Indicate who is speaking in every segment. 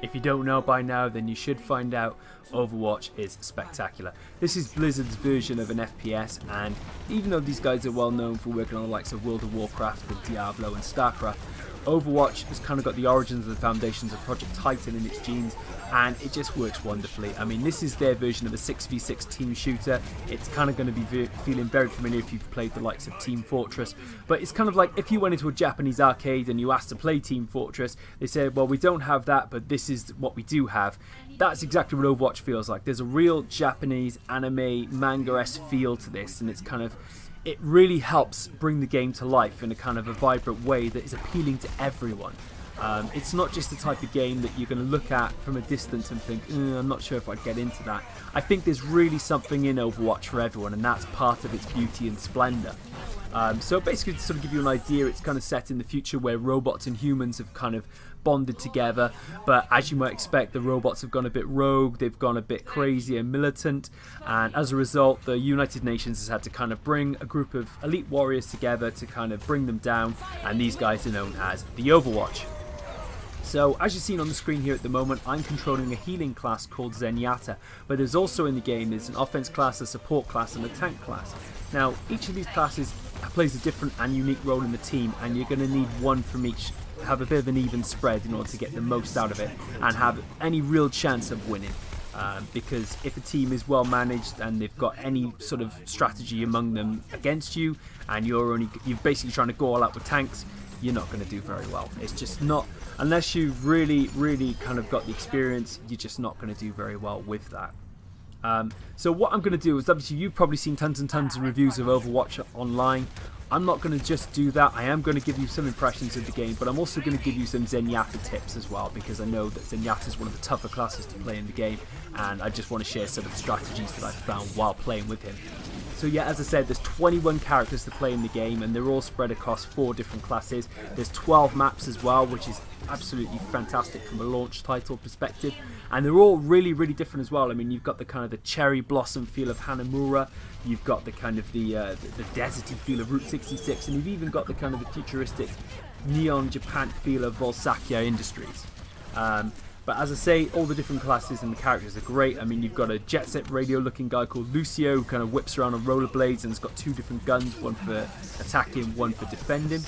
Speaker 1: If you don't know by now, then you should find out. Overwatch is spectacular. This is Blizzard's version of an FPS, and even though these guys are well known for working on the likes of World of Warcraft and Diablo and StarCraft, Overwatch has kind of got the origins and the foundations of Project Titan in its genes, and it just works wonderfully. I mean, this is their version of a 6v6 team shooter. It's kind of going to be feeling very familiar if you've played the likes of Team Fortress, but it's kind of like if you went into a Japanese arcade and you asked to play Team Fortress, they said, well, we don't have that, but this is what we do have. That's exactly what Overwatch feels like. There's a real Japanese anime manga-esque feel to this, and it's kind of, it really helps bring the game to life in a kind of a vibrant way that is appealing to everyone. It's not just the type of game that you're going to look at from a distance and think, I'm not sure if I'd get into that. I think there's really something in Overwatch for everyone, and that's part of its beauty and splendour. So basically, to sort of give you an idea, it's kind of set in the future where robots and humans have kind of bonded together, but as you might expect, the robots have gone a bit rogue, they've gone a bit crazy and militant, and as a result, the United Nations has had to kind of bring a group of elite warriors together to kind of bring them down, and these guys are known as the Overwatch. So, as you've seen on the screen here at the moment, I'm controlling a healing class called Zenyatta, but there's also in the game, there's an offense class, a support class, and a tank class. Now, each of these classes plays a different and unique role in the team, and you're going to need one from each, have a bit of an even spread in order to get the most out of it, and have any real chance of winning. Because if a team is well managed and they've got any sort of strategy among them against you, and you're basically trying to go all out with tanks, you're not going to do very well. It's just not, unless you've really kind of got the experience, you're just not going to do very well with that. So what I'm going to do is, obviously you've probably seen tons and tons of reviews of Overwatch online. I'm not going to just do that. I am going to give you some impressions of the game, but I'm also going to give you some Zenyatta tips as well, because I know that Zenyatta is one of the tougher classes to play in the game, and I just want to share some of the strategies that I've found while playing with him. So yeah, as I said, there's 21 characters to play in the game, and they're all spread across 4 different classes. There's 12 maps as well, which is absolutely fantastic from a launch title perspective, and they're all really different as well. I mean, you've got the kind of the cherry blossom feel of Hanamura, you've got the kind of the deserty feel of Route 66, and you've even got the kind of the futuristic neon Japan feel of Volsakia Industries. But as I say, all the different classes and the characters are great. I mean, you've got a jet set radio looking guy called Lucio who kind of whips around on rollerblades and has got 2 different guns, one for attacking, one for defending.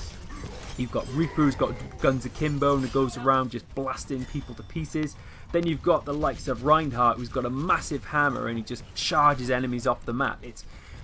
Speaker 1: You've got Reaper who's got guns akimbo and goes around just blasting people to pieces. Then you've got the likes of Reinhardt who's got a massive hammer and he just charges enemies off the map.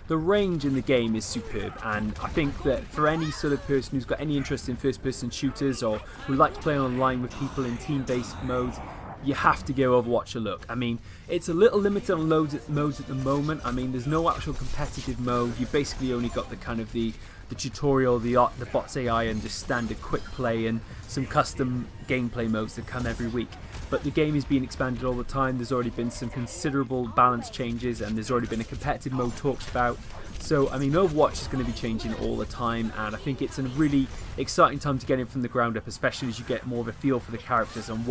Speaker 1: The range in the game is superb, and I think that for any sort of person who's got any interest in first-person shooters or who likes playing online with people in team-based modes, you have to give Overwatch a look. I mean, it's a little limited on modes at the moment. I mean, there's no actual competitive mode. You basically only got the kind of the tutorial, the bots AI, and just standard quick play and some custom gameplay modes that come every week. But the game is being expanded all the time. There's already been some considerable balance changes, and there's already been a competitive mode talked about. So, I mean, Overwatch is going to be changing all the time, and I think it's a really exciting time to get in from the ground up, especially as you get more of a feel for the characters and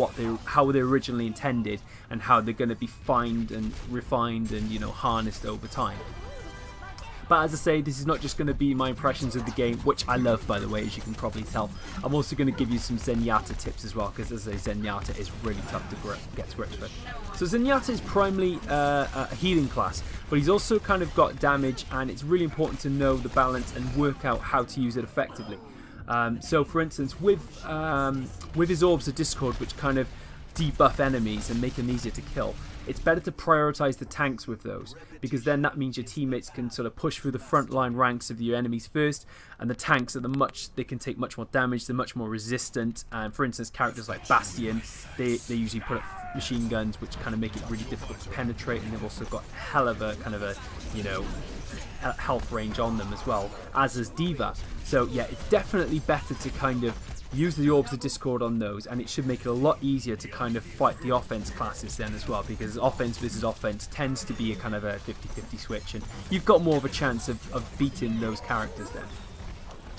Speaker 1: how they originally intended and how they're going to be refined and, you know, harnessed over time. But as I say, this is not just going to be my impressions of the game, which I love, by the way, as you can probably tell. I'm also going to give you some Zenyatta tips as well, because as I say, Zenyatta is really tough to get to grips with. So Zenyatta is primarily a healing class, but he's also kind of got damage, and it's really important to know the balance and work out how to use it effectively. So for instance, with his Orbs of Discord, which kind of debuff enemies and make them easier to kill, it's better to prioritize the tanks with those, because then that means your teammates can sort of push through the front line ranks of your enemies first, and the tanks are they can take much more damage, they're much more resistant. And for instance, characters like Bastion, they usually put up machine guns which kind of make it really difficult to penetrate, and they've also got a hell of a kind of a, you know, health range on them as well, as is D.Va. So yeah, it's definitely better to kind of use the Orbs of Discord on those, and it should make it a lot easier to kind of fight the offense classes then as well, because offense versus offense tends to be a kind of a 50-50 switch, and you've got more of a chance of beating those characters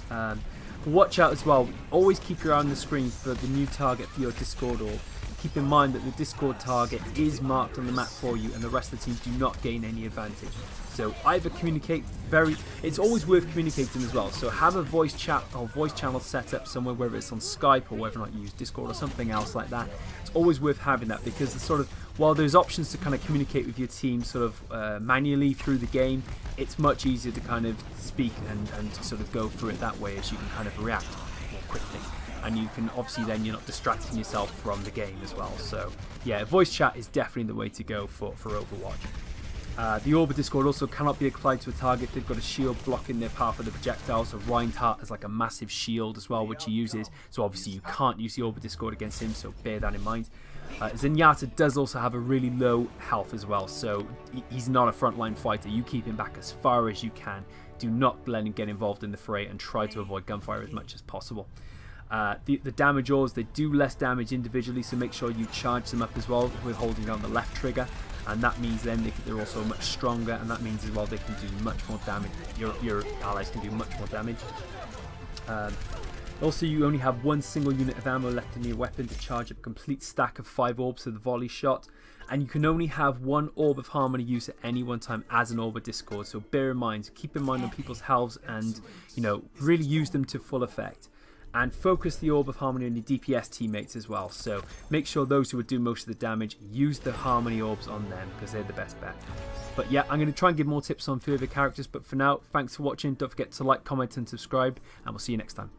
Speaker 1: then. Watch out as well, always keep your eye on the screen for the new target for your Discord orb. keep in mind that the Discord target is marked on the map for you and the rest of the teams do not gain any advantage. So either communicate it's always worth communicating as well. So have a voice chat or voice channel set up somewhere, whether it's on Skype or whether or not you use Discord or something else like that. It's always worth having that, because it's sort of, while there's options to kind of communicate with your team sort of manually through the game, it's much easier to kind of speak and sort of go through it that way, as you can kind of react more quickly. And you can, obviously then you're not distracting yourself from the game as well. So yeah, voice chat is definitely the way to go for Overwatch. The Orb of Discord also cannot be applied to a target. They've got a shield blocking their path of the projectile. So Reinhardt has like a massive shield as well, which he uses. So obviously you can't use the Orb of Discord against him, so bear that in mind. Zenyatta does also have a really low health as well, so he's not a frontline fighter. You keep him back as far as you can. Do not let him get involved in the fray and try to avoid gunfire as much as possible. The damage orbs, they do less damage individually, so make sure you charge them up as well with holding down the left trigger, and that means then they're also much stronger, and that means as well they can do much more damage. Your allies can do much more damage. Also, you only have one single unit of ammo left in your weapon to charge up a complete stack of 5 orbs to the volley shot, and you can only have one Orb of Harmony used at any one time as an Orb of Discord, so bear in mind, keep in mind on people's healths and, you know, really use them to full effect. And focus the Orb of Harmony on your DPS teammates as well, so make sure those who would do most of the damage use the Harmony Orbs on them, because they're the best bet. But yeah, I'm going to try and give more tips on further characters, but for now, thanks for watching. Don't forget to like, comment and subscribe, and we'll see you next time.